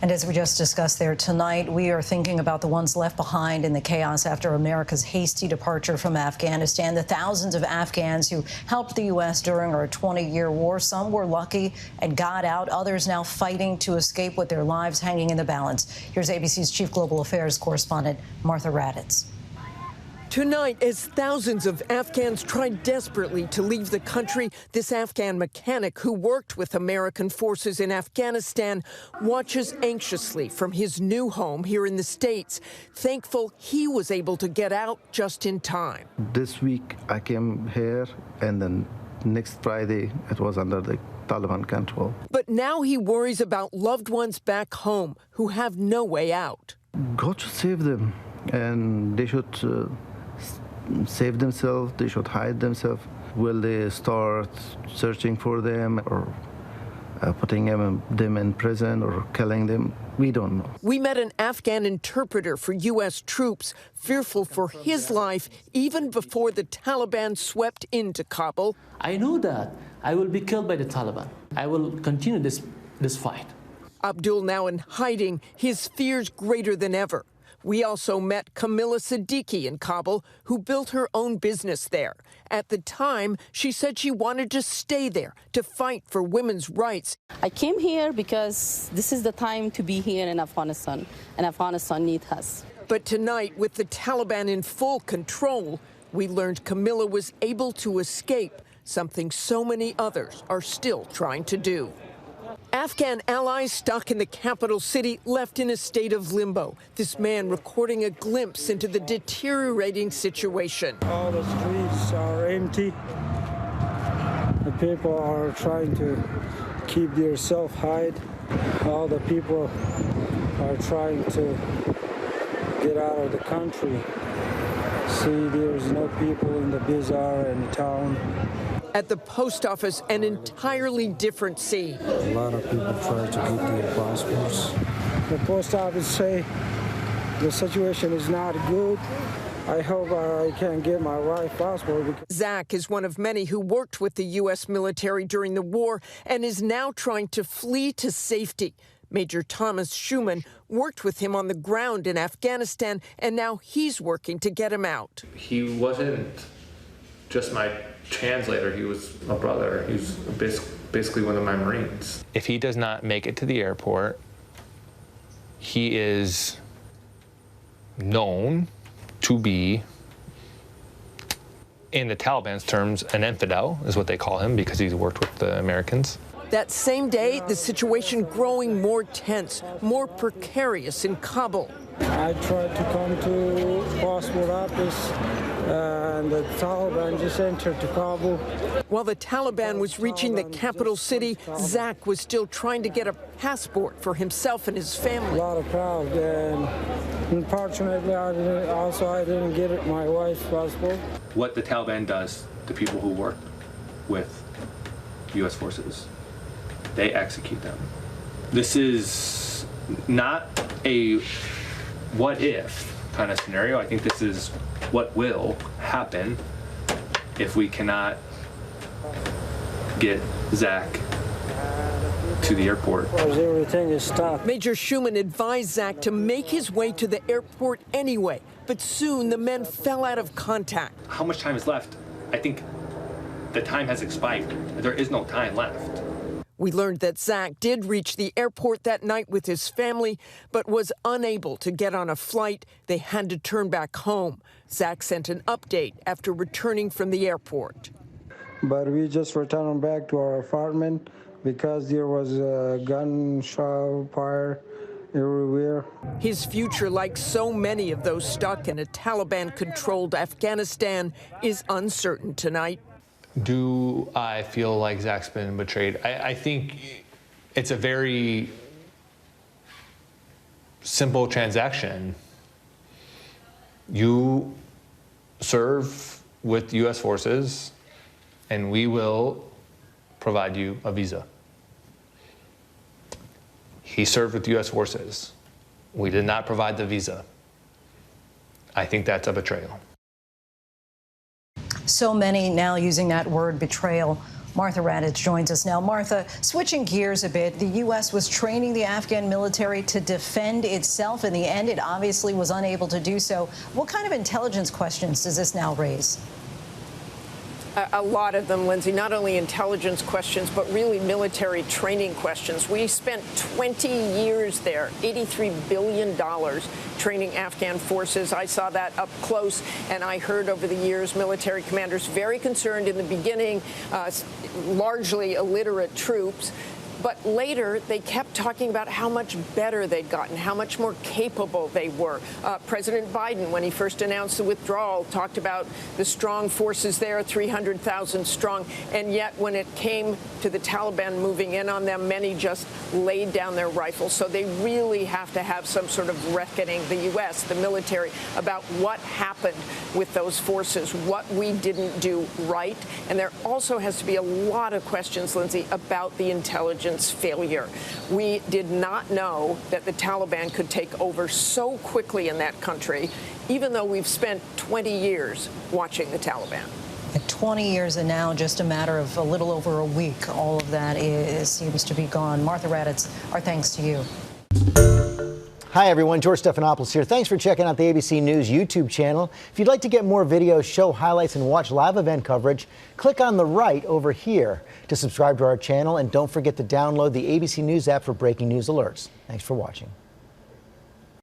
And as we just discussed there tonight, we are thinking about the ones left behind in the chaos after America's hasty departure from Afghanistan. The thousands of Afghans who helped the U.S. during our 20-year war. Some were lucky and got out. Others now fighting to escape with their lives hanging in the balance. Here's ABC's Chief Global Affairs correspondent, Martha Raddatz. Tonight, as thousands of Afghans try desperately to leave the country, this Afghan mechanic who worked with American forces in Afghanistan watches anxiously from his new home here in the States, thankful he was able to get out just in time. This week I came here, and then next Friday it was under the Taliban control. But now he worries about loved ones back home who have no way out. God should save them, and they should save themselves, they should hide themselves. Will they start searching for them or putting them in prison or killing them? We don't know. We met an Afghan interpreter for U.S. troops, fearful for his life even before the Taliban swept into Kabul. I know that I will be killed by the Taliban. I will continue this fight. Abdul now in hiding, his fears greater than ever. We also met Camilla Siddiqui in Kabul, who built her own business there. At the time, she said she wanted to stay there to fight for women's rights. I came here because this is the time to be here in Afghanistan, and Afghanistan needs us. But tonight, with the Taliban in full control, we learned Camilla was able to escape, something so many others are still trying to do. Afghan allies stuck in the capital city left in a state of limbo. This man recording a glimpse into the deteriorating situation. All the streets are empty. The people are trying to keep themselves hide. All the people are trying to get out of the country. See, there's no people in the bazaar and the town. At the post office, an entirely different scene. A lot of people try to get their passports. The post office say the situation is not good. I hope I can get my wife's passport. Zach is one of many who worked with the U.S. military during the war and is now trying to flee to safety. Major Thomas Schumann worked with him on the ground in Afghanistan, and now he's working to get him out. He wasn't just my translator, he was a brother. He was basically one of my Marines. If he does not make it to the airport, he is known to be, in the Taliban's terms, an infidel, is what they call him, because he's worked with the Americans. That same day, the situation growing more tense, more precarious in Kabul. I tried to come to passport office, and the Taliban just entered to Kabul. While the Taliban was reaching the capital city, Zach was still trying to get a passport for himself and his family. A lot of crowd, and unfortunately, I didn't get my wife's passport. What the Taliban does to people who work with U.S. forces, they execute them. This is not a what if kind of scenario. I think this is what will happen if we cannot get Zach to the airport. Everything is stopped. Major Schumann advised Zach to make his way to the airport anyway, but soon the men fell out of contact. How much time is left? I think the time has expired. There is no time left. We learned that Zach did reach the airport that night with his family, but was unable to get on a flight. They had to turn back home. Zach sent an update after returning from the airport. But we just returned back to our apartment because there was a gunshot fire everywhere. His future, like so many of those stuck in a Taliban-controlled Afghanistan, is uncertain tonight. Do I feel like Zach's been betrayed? I think it's a very simple transaction. You serve with U.S. forces, and we will provide you a visa. He served with U.S. forces. We did not provide the visa. I think that's a betrayal. So many now using that word betrayal. Martha Raddatz joins us now. Martha, switching gears a bit, the U.S. was training the Afghan military to defend itself. In the end, it obviously was unable to do so. What kind of intelligence questions does this now raise? A lot of them, Lindsay, not only intelligence questions, but really military training questions. We spent 20 years there, $83 billion training Afghan forces. I saw that up close, and I heard over the years military commanders very concerned in the beginning, largely illiterate troops. But later, they kept talking about how much better they'd gotten, how much more capable they were. President Biden, when he first announced the withdrawal, talked about the strong forces there, 300,000 strong. And yet, when it came to the Taliban moving in on them, many just laid down their rifles. So they really have to have some sort of reckoning, the U.S., the military, about what happened with those forces, what we didn't do right. And there also has to be a lot of questions, Lindsay, about the intelligence failure. We did not know that the Taliban could take over so quickly in that country, even though we've spent 20 years watching the Taliban. 20 years, and now just a matter of a little over a week, all of that seems to be gone. Martha Raddatz, our thanks to you. Hi, everyone. George Stephanopoulos here. Thanks for checking out the ABC News YouTube channel. If you'd like to get more videos, show highlights, and watch live event coverage, click on the right over here to subscribe to our channel. And don't forget to download the ABC News app for breaking news alerts. Thanks for watching.